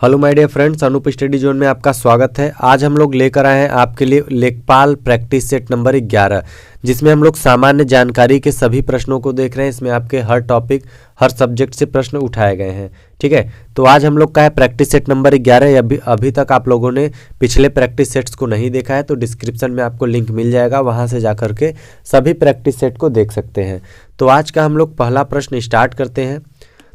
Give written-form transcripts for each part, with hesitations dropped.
Hello my dear friends, Anoop study zone में आपका स्वागत है। आज हम लोग लेकर आए हैं आपके लिए लेखपाल प्रैक्टिस सेट नंबर 11, जिसमें हम लोग सामान्य जानकारी के सभी प्रश्नों को देख रहे हैं। इसमें आपके हर टॉपिक, हर सब्जेक्ट से प्रश्न उठाए गए हैं। ठीक है, तो आज हम लोग का है प्रैक्टिस सेट नंबर 11। अभी तक आप लोगों ने पिछले प्रैक्टिस सेट्स को नहीं देखा है तो डिस्क्रिप्शन में आपको लिंक मिल जाएगा, वहाँ से जा करके सभी प्रैक्टिस सेट को देख सकते हैं। तो आज का हम लोग पहला प्रश्न स्टार्ट करते हैं।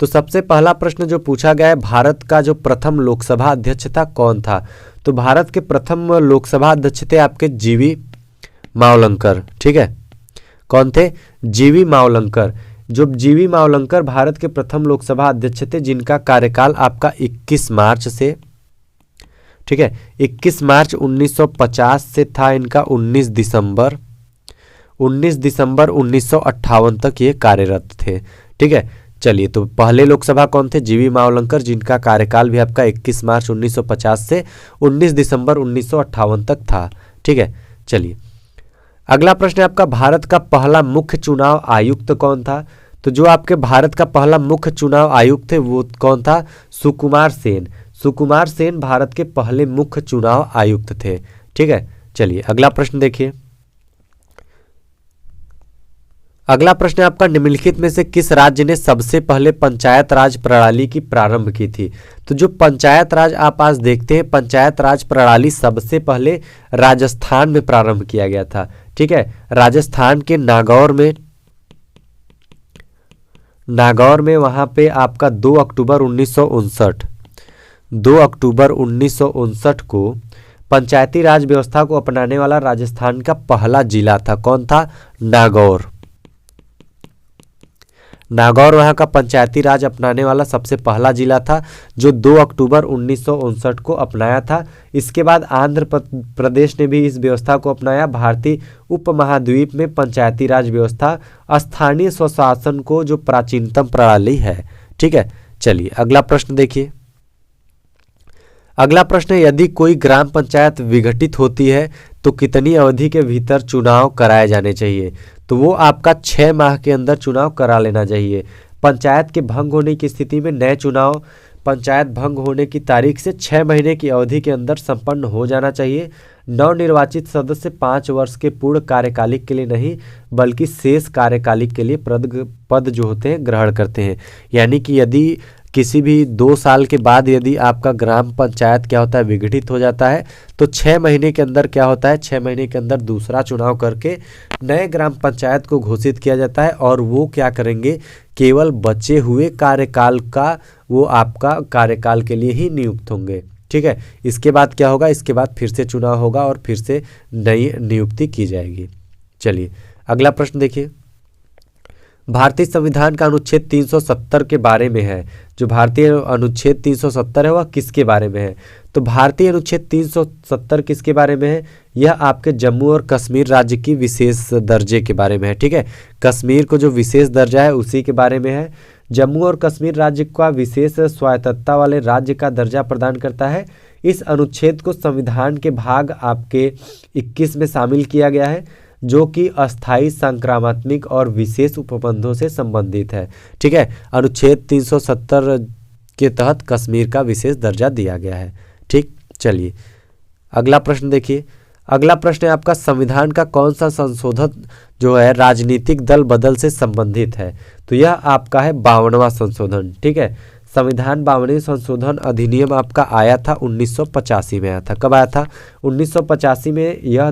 तो सबसे पहला प्रश्न जो पूछा गया है, भारत का जो प्रथम लोकसभा अध्यक्ष था कौन था? तो भारत के प्रथम लोकसभा अध्यक्ष थे आपके जीवी मावलंकर। ठीक है, कौन थे? जीवी मावलंकर। जो जीवी मावलंकर भारत के प्रथम लोकसभा अध्यक्ष थे, जिनका कार्यकाल आपका 21 मार्च से, ठीक है, 21 मार्च 1950 से था इनका 19 दिसंबर 1958 तक ये कार्यरत थे। ठीक है, चलिए, तो पहले लोकसभा कौन थे? जीवी मावलंकर, जिनका कार्यकाल भी आपका 21 मार्च 1950 से 19 दिसंबर 1958 तक था। ठीक है, चलिए अगला प्रश्न है आपका, भारत का पहला मुख्य चुनाव आयुक्त कौन था? तो जो आपके भारत का पहला मुख्य चुनाव आयुक्त थे वो कौन था? सुकुमार सेन। सुकुमार सेन भारत के पहले मुख्य चुनाव आयुक्त थे। ठीक है, चलिए अगला प्रश्न देखिए। अगला प्रश्न है आपका, निम्नलिखित में से किस राज्य ने सबसे पहले पंचायत राज प्रणाली की प्रारंभ की थी? तो जो पंचायत राज आप आज देखते हैं, पंचायत राज प्रणाली सबसे पहले राजस्थान में प्रारंभ किया गया था। ठीक है, राजस्थान के नागौर में वहां पे आपका 2 अक्टूबर 1959 को पंचायती राज व्यवस्था को अपनाने वाला राजस्थान का पहला जिला था। कौन था? नागौर। नागौर वहाँ का पंचायती राज अपनाने वाला सबसे पहला जिला था, जो 2 अक्टूबर 1959 को अपनाया था। इसके बाद आंध्र प्रदेश ने भी इस व्यवस्था को अपनाया। भारतीय उपमहाद्वीप में पंचायती राज व्यवस्था स्थानीय स्वशासन को जो प्राचीनतम प्रणाली है। ठीक है, चलिए अगला प्रश्न देखिए। अगला प्रश्न है, यदि कोई ग्राम पंचायत विघटित होती है तो कितनी अवधि के भीतर चुनाव कराए जाने चाहिए? तो वो आपका 6 माह के अंदर चुनाव करा लेना चाहिए। पंचायत के भंग होने की स्थिति में नए चुनाव पंचायत भंग होने की तारीख से 6 महीने की अवधि के अंदर संपन्न हो जाना चाहिए। नवनिर्वाचित सदस्य 5 वर्ष के पूर्ण कार्यकालिक के लिए नहीं, बल्कि शेष कार्यकालिक के लिए पद जो होते हैं ग्रहण करते हैं। यानी कि यदि किसी भी 2 साल के बाद यदि आपका ग्राम पंचायत क्या होता है, विघटित हो जाता है, तो 6 महीने के अंदर क्या होता है, 6 महीने के अंदर दूसरा चुनाव करके नए ग्राम पंचायत को घोषित किया जाता है। और वो क्या करेंगे, केवल बचे हुए कार्यकाल का, वो आपका कार्यकाल के लिए ही नियुक्त होंगे। ठीक है, इसके बाद क्या होगा, इसके बाद फिर से चुनाव होगा और फिर से नई नियुक्ति की जाएगी। चलिए अगला प्रश्न देखिए। भारतीय संविधान का अनुच्छेद 370 के बारे में है। जो भारतीय अनुच्छेद 370 है वह किसके बारे में है? तो भारतीय अनुच्छेद 370 किसके बारे में है? यह आपके जम्मू और कश्मीर राज्य की विशेष दर्जे के बारे में है। ठीक है, कश्मीर को जो विशेष दर्जा है उसी के बारे में है। जम्मू और कश्मीर राज्य का विशेष स्वायत्तता वाले राज्य का दर्जा प्रदान करता है। इस अनुच्छेद को संविधान के भाग आपके 21 में शामिल किया गया है, जो कि अस्थायी, संक्रामक और विशेष उपबंधों से संबंधित है। ठीक है, अनुच्छेद 370 के तहत कश्मीर का विशेष दर्जा दिया गया है। ठीक, चलिए अगला प्रश्न देखिए। अगला प्रश्न है आपका, संविधान का कौन सा संशोधन जो है राजनीतिक दल बदल से संबंधित है? तो यह आपका है 52वां संशोधन। ठीक है, संविधान 52वें संशोधन अधिनियम आपका आया था 1985 में आया था। कब आया था? 1985 में। यह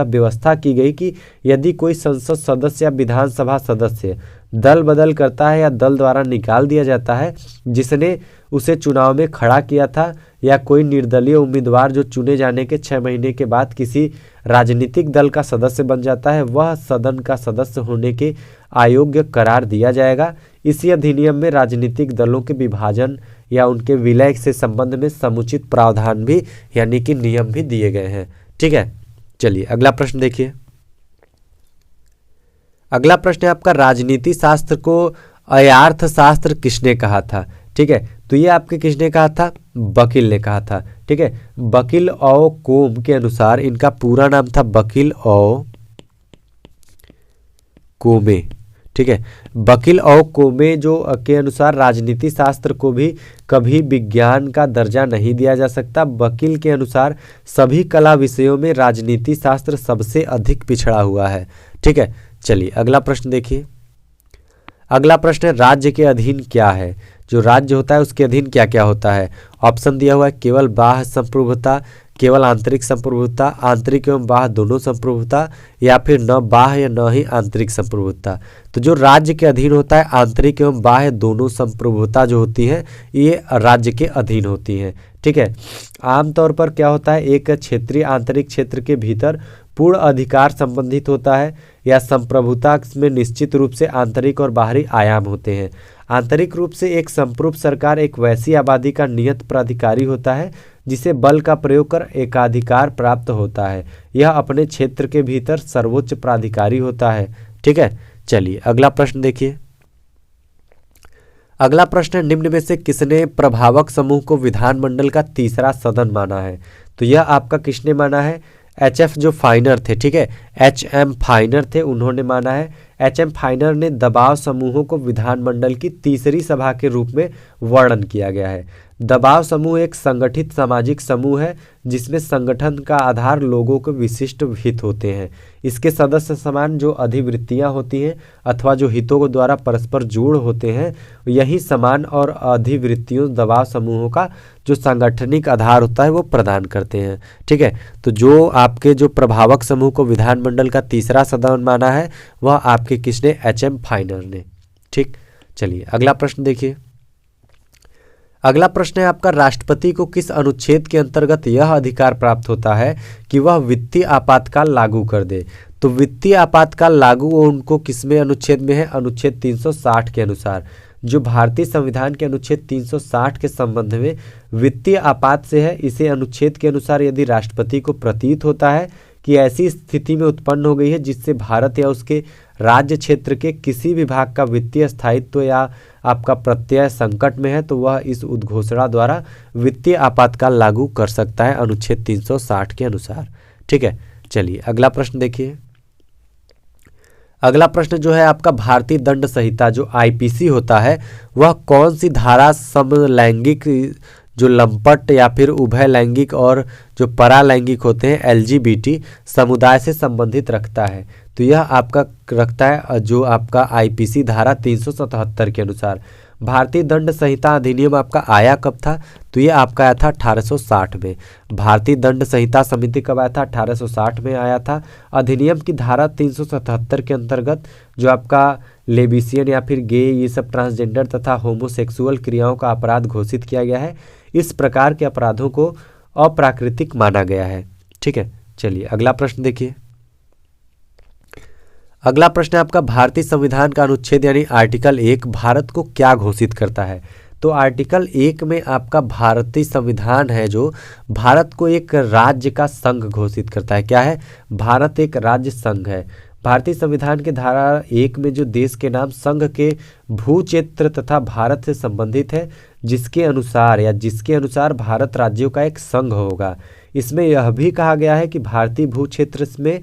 व्यवस्था की गई कि यदि कोई संसद सदस्य या विधानसभा सदस्य दल बदल करता है या दल द्वारा निकाल दिया जाता है जिसने उसे चुनाव में खड़ा किया था, या कोई निर्दलीय उम्मीदवार जो चुने जाने के 6 महीने के बाद किसी राजनीतिक दल का सदस्य बन जाता है, वह सदन का सदस्य होने के अयोग्य करार दिया जाएगा। इसी अधिनियम में राजनीतिक दलों के विभाजन या उनके विलय से संबंध में समुचित प्रावधान भी, यानी कि नियम भी दिए गए हैं। ठीक है, चलिए अगला प्रश्न देखिए। अगला प्रश्न है आपका, राजनीति शास्त्र को अर्थशास्त्र किसने कहा था? ठीक है, तो ये आपके किसने कहा था? बकील ने कहा था। ठीक है, बकील औ कोम के अनुसार इनका पूरा नाम था बकील औ कोमे। ठीक है। बकील और कोमे जो के अनुसार राजनीति शास्त्र को भी कभी विज्ञान का दर्जा नहीं दिया जा सकता। बकील के अनुसार सभी कला विषयों में राजनीति शास्त्र सबसे अधिक पिछड़ा हुआ है। ठीक है, चलिए अगला प्रश्न देखिए। अगला प्रश्न है राज्य के अधीन क्या है। जो राज्य होता है उसके अधीन क्या क्या होता है। ऑप्शन दिया हुआ है केवल बाह्य संप्रभुता, केवल आंतरिक संप्रभुता, आंतरिक एवं बाह्य दोनों संप्रभुता, या फिर न बाह्य न ही आंतरिक संप्रभुता। तो जो राज्य के अधीन होता है आंतरिक एवं बाह्य दोनों संप्रभुता जो होती है ये राज्य के अधीन होती हैं। ठीक है, आमतौर पर क्या होता है एक क्षेत्रीय आंतरिक क्षेत्र के भीतर पूर्ण अधिकार संबंधित होता है या संप्रभुता में निश्चित रूप से आंतरिक और बाहरी आयाम होते हैं। आंतरिक रूप से एक संप्रभु सरकार एक वैसी आबादी का नियत प्राधिकारी होता है जिसे बल का प्रयोग कर एकाधिकार प्राप्त होता है। यह अपने क्षेत्र के भीतर सर्वोच्च प्राधिकारी होता है। ठीक है, चलिए अगला प्रश्न देखिए। अगला प्रश्न है निम्न में से किसने प्रभावक समूह को विधानमंडल का तीसरा सदन माना है। तो यह आपका किसने माना है। एच.एफ. जो फाइनर थे, ठीक है, H.M. फाइनर थे, उन्होंने माना है। H.M. फाइनर ने दबाव समूहों को विधानमंडल की तीसरी सभा के रूप में वर्णन किया गया है। दबाव समूह एक संगठित सामाजिक समूह है जिसमें संगठन का आधार लोगों के विशिष्ट हित होते हैं। इसके सदस्य समान जो अधिवृत्तियां होती हैं अथवा जो हितों के द्वारा परस्पर जोड़ होते हैं, यही समान और अधिवृत्तियों दबाव समूहों का जो सांगठनिक आधार होता है वो प्रदान करते हैं। ठीक है, तो जो आपके जो प्रभावक समूह को विधानमंडल का तीसरा सदन माना है वह आपके किसने, H.M. फाइनर ने। ठीक, चलिए अगला प्रश्न देखिए। अगला प्रश्न है आपका राष्ट्रपति को किस अनुच्छेद के अंतर्गत यह अधिकार प्राप्त होता है कि वह वित्तीय आपातकाल लागू कर दे। तो वित्तीय आपातकाल लागू उनको किसमें अनुच्छेद में है, अनुच्छेद 360 के अनुसार। जो भारतीय संविधान के अनुच्छेद 360 के संबंध में वित्तीय आपात से है, इसे अनुच्छेद के अनुसार यदि राष्ट्रपति को प्रतीत होता है कि ऐसी स्थिति में उत्पन्न हो गई है जिससे भारत या उसके राज्य क्षेत्र के किसी भी भाग का वित्तीय स्थायित्व या आपका प्रत्यय संकट में है, तो वह इस उद्घोषणा द्वारा वित्तीय आपातकाल लागू कर सकता है अनुच्छेद 360 के अनुसार। ठीक है, चलिए अगला प्रश्न देखिए। अगला प्रश्न जो है आपका भारतीय दंड संहिता जो IPC होता है वह कौन सी धारा समलैंगिक जो लंपट या फिर उभय लैंगिक और जो परालैंगिक होते हैं LGBT समुदाय से संबंधित रखता है। तो यह आपका रखता है जो आपका IPC धारा 377 के अनुसार। भारतीय दंड संहिता अधिनियम आपका आया कब था, तो ये आपका आया था 1860 में। भारतीय दंड संहिता समिति कब आया था, 1860 में आया था। अधिनियम की धारा 377 के अंतर्गत जो आपका लेबिसियन या फिर गे ये सब ट्रांसजेंडर तथा होमोसेक्सुअल क्रियाओं का अपराध घोषित किया गया है। इस प्रकार के अपराधों को अप्राकृतिक माना गया है। ठीक है, चलिए अगला प्रश्न देखिए। अगला प्रश्न है आपका भारतीय संविधान का अनुच्छेद यानी आर्टिकल 1 भारत को क्या घोषित करता है। तो आर्टिकल 1 में आपका भारतीय संविधान है जो भारत को एक राज्य का संघ घोषित करता है। क्या है, भारत एक राज्य संघ है। भारतीय संविधान के धारा 1 में जो देश के नाम संघ के भू क्षेत्र तथा भारत से संबंधित है जिसके अनुसार भारत राज्यों का एक संघ होगा। इसमें यह भी कहा गया है कि भारतीय भू क्षेत्र में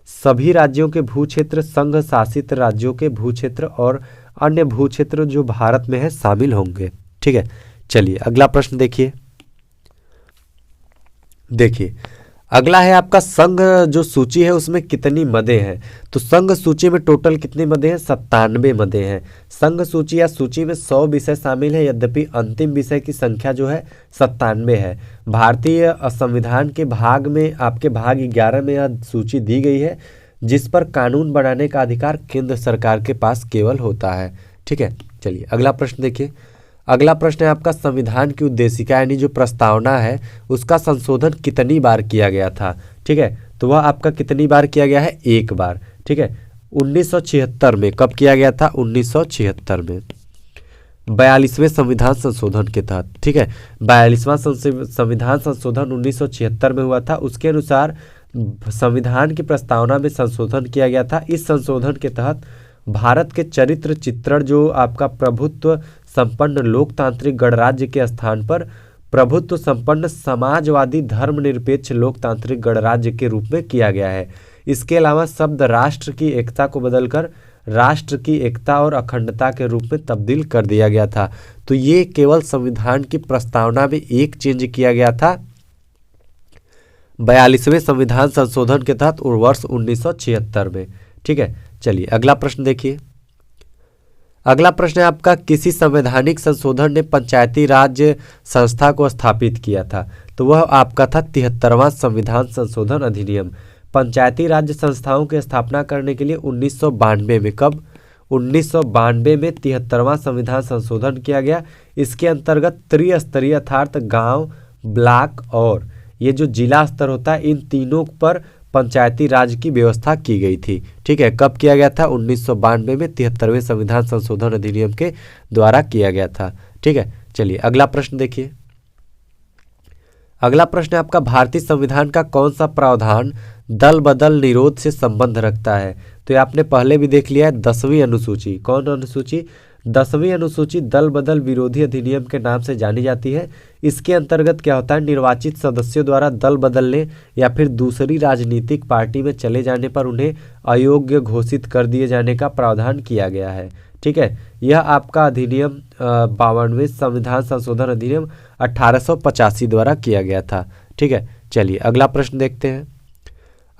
सभी राज्यों के भू क्षेत्र संघ शासित राज्यों के भू क्षेत्र और अन्य भू क्षेत्र जो भारत में है शामिल होंगे। ठीक है, चलिए अगला प्रश्न देखिए। अगला है आपका संघ जो सूची है उसमें कितनी मदें हैं। तो संघ सूची में टोटल कितनी मदें हैं, 97 मदें हैं। संघ सूची या सूची में 100 विषय शामिल है, यद्यपि अंतिम विषय की संख्या जो है 97 है। भारतीय संविधान के भाग में आपके भाग 11 में यह सूची दी गई है जिस पर कानून बनाने का अधिकार केंद्र सरकार के पास केवल होता है। ठीक है, चलिए अगला प्रश्न देखिए। अगला प्रश्न है आपका संविधान की उद्देशिका यानी जो प्रस्तावना है उसका संशोधन कितनी बार किया गया था। ठीक है, तो वह आपका कितनी बार किया गया है, एक बार। ठीक है, 1976 में। कब किया गया था, 1976 में 42वें संविधान संशोधन के तहत। ठीक है, 42वां संविधान संशोधन 1976 में हुआ था। उसके अनुसार संविधान की प्रस्तावना में संशोधन किया गया था। इस संशोधन के तहत भारत के चरित्र चित्रण जो आपका प्रभुत्व संपन्न लोकतांत्रिक गणराज्य के स्थान पर प्रभुत्व संपन्न समाजवादी धर्मनिरपेक्ष लोकतांत्रिक गणराज्य के रूप में किया गया है। इसके अलावा शब्द राष्ट्र की एकता को बदलकर राष्ट्र की एकता और अखंडता के रूप में तब्दील कर दिया गया था। तो ये केवल संविधान की प्रस्तावना में एक चेंज किया गया था 42वें संविधान संशोधन के तहत वर्ष 1976 में। ठीक है, चलिए अगला प्रश्न देखिए। अगला प्रश्न है आपका, किसी संवैधानिक संशोधन ने पंचायती राज संस्था को स्थापित किया था? तो वह आपका था 73वां संविधान संशोधन अधिनियम। पंचायती राज संस्थाओं की स्थापना करने के लिए 1992 में, कब? 1992 में 73वां संविधान संशोधन किया गया। इसके अंतर्गत त्रिस्तरीय अर्थात गांव, ब्लॉक और ये जो जिला स्तर होता है, इन तीनों पर पंचायती राज की व्यवस्था की गई थी। ठीक है, कब किया गया था? 1992 में 73वें संविधान संशोधन अधिनियम के द्वारा किया गया था। ठीक है, चलिए अगला प्रश्न देखिए। अगला प्रश्न है आपका, भारतीय संविधान का कौन सा प्रावधान दल बदल निरोध से संबंध रखता है? तो ये आपने पहले भी देख लिया है, 10वीं अनुसूची। कौन अनुसूची? 10वीं अनुसूची दल बदल विरोधी अधिनियम के नाम से जानी जाती है। इसके अंतर्गत क्या होता है, निर्वाचित सदस्यों द्वारा दल बदलने या फिर दूसरी राजनीतिक पार्टी में चले जाने पर उन्हें अयोग्य घोषित कर दिए जाने का प्रावधान किया गया है। ठीक है, यह आपका अधिनियम 52वें संविधान संशोधन अधिनियम 1885 द्वारा किया गया था। ठीक है, चलिए अगला प्रश्न देखते हैं।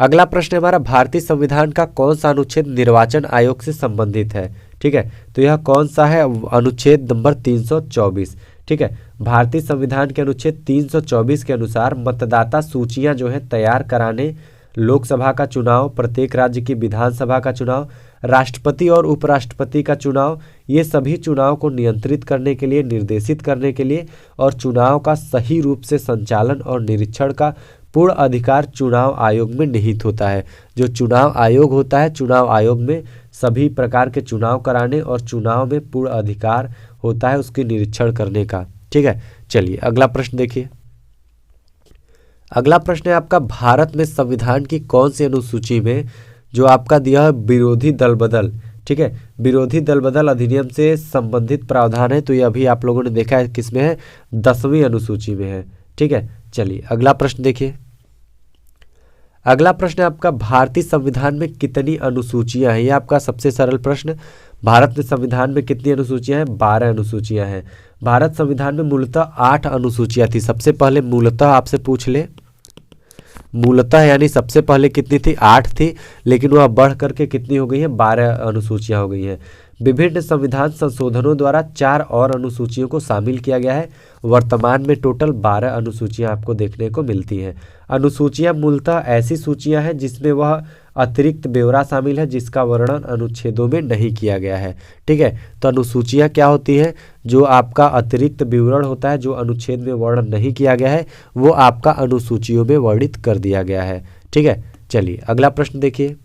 अगला प्रश्न हमारा, भारतीय संविधान का कौन सा अनुच्छेद निर्वाचन आयोग से संबंधित है? ठीक है, तो यह कौन सा है? अनुच्छेद नंबर 324। ठीक है, भारतीय संविधान के अनुच्छेद 324 के अनुसार मतदाता सूचियां जो है तैयार कराने, लोकसभा का चुनाव, प्रत्येक राज्य की विधानसभा का चुनाव, राष्ट्रपति और उपराष्ट्रपति का चुनाव, ये सभी चुनाव को नियंत्रित करने के लिए, निर्देशित करने के लिए और चुनाव का सही रूप से संचालन और निरीक्षण का पूर्ण अधिकार चुनाव आयोग में निहित होता है। जो चुनाव आयोग होता है, चुनाव आयोग में सभी प्रकार के चुनाव कराने और चुनाव में पूर्ण अधिकार होता है उसके निरीक्षण करने का। ठीक है, चलिए अगला प्रश्न देखिए। अगला प्रश्न है आपका, भारत में संविधान की कौन सी अनुसूची में जो आपका दिया है विरोधी दल बदल, ठीक है, विरोधी दल बदल अधिनियम से संबंधित प्रावधान है? तो ये अभी आप लोगों ने देखा है किसमें है, 10वीं अनुसूची में है। ठीक है, चलिए अगला प्रश्न देखिए। अगला प्रश्न है आपका, भारतीय संविधान में कितनी अनुसूचियां हैं? ये आपका सबसे सरल प्रश्न। भारत में संविधान में कितनी अनुसूचियां हैं? 12 अनुसूचियां हैं। भारत संविधान में मूलतः 8 अनुसूचियां थी। सबसे पहले मूलतः आपसे पूछ ले, मूलतः यानी सबसे पहले कितनी थी? 8 थी, लेकिन वह बढ़ करके कितनी हो गई है? 12 अनुसूचियां हो गई हैं। विभिन्न संविधान संशोधनों द्वारा 4 और अनुसूचियों को शामिल किया गया है। वर्तमान में टोटल 12 अनुसूचियां आपको देखने को मिलती हैं। अनुसूचियां मूलतः ऐसी सूचियां हैं जिसमें वह अतिरिक्त ब्यौरा शामिल है जिसका वर्णन अनुच्छेदों में नहीं किया गया है। ठीक है, तो अनुसूचियां क्या होती है? जो आपका अतिरिक्त विवरण होता है, जो अनुच्छेद में वर्णन नहीं किया गया है, वो आपका अनुसूचियों में वर्णित कर दिया गया है। ठीक है, चलिए अगला प्रश्न देखिए।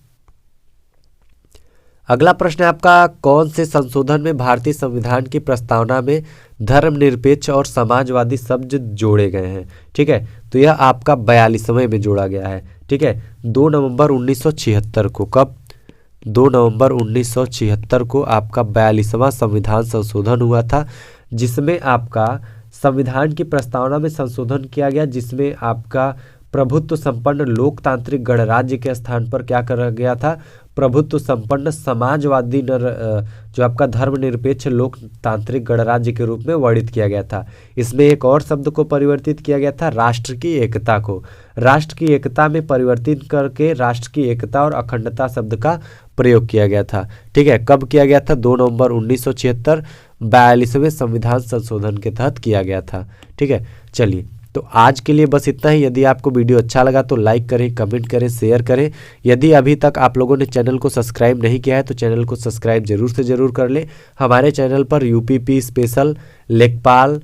अगला प्रश्न है आपका, कौन से संशोधन में भारतीय संविधान की प्रस्तावना में धर्मनिरपेक्ष और समाजवादी शब्द जोड़े गए हैं? ठीक है, तो यह आपका 42वें में जोड़ा गया है। ठीक है, 2 नवंबर 1976 को, कब? 2 नवंबर 1976 को आपका 42वां संविधान संशोधन हुआ था, जिसमें आपका संविधान की प्रस्तावना में संशोधन किया गया, जिसमें आपका प्रभुत्व संपन्न लोकतांत्रिक गणराज्य के स्थान पर क्या करा गया था? प्रभुत्व संपन्न समाजवादी जो आपका धर्मनिरपेक्ष लोकतांत्रिक गणराज्य के रूप में वर्णित किया गया था। इसमें एक और शब्द को परिवर्तित किया गया था, राष्ट्र की एकता को। राष्ट्र की एकता में परिवर्तित करके राष्ट्र की एकता और अखंडता शब्द का प्रयोग किया गया था। ठीक है, कब किया गया था? 2 नवंबर 1976 42वें संविधान संशोधन के तहत किया गया था। ठीक है, चलिए तो आज के लिए बस इतना ही। यदि आपको वीडियो अच्छा लगा तो लाइक करें, कमेंट करें, शेयर करें। यदि अभी तक आप लोगों ने चैनल को सब्सक्राइब नहीं किया है तो चैनल को सब्सक्राइब जरूर से ज़रूर कर लें। हमारे चैनल पर यूपीपी स्पेशल, लेखपाल,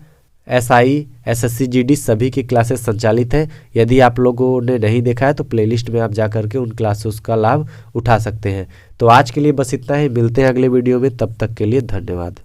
एसआई, एसएससी, जीडी सभी की क्लासेस संचालित हैं। यदि आप लोगों ने नहीं देखा है तो प्लेलिस्ट में आप जा करके उन क्लासेस का लाभ उठा सकते हैं। तो आज के लिए बस इतना ही, मिलते हैं अगले वीडियो में, तब तक के लिए धन्यवाद।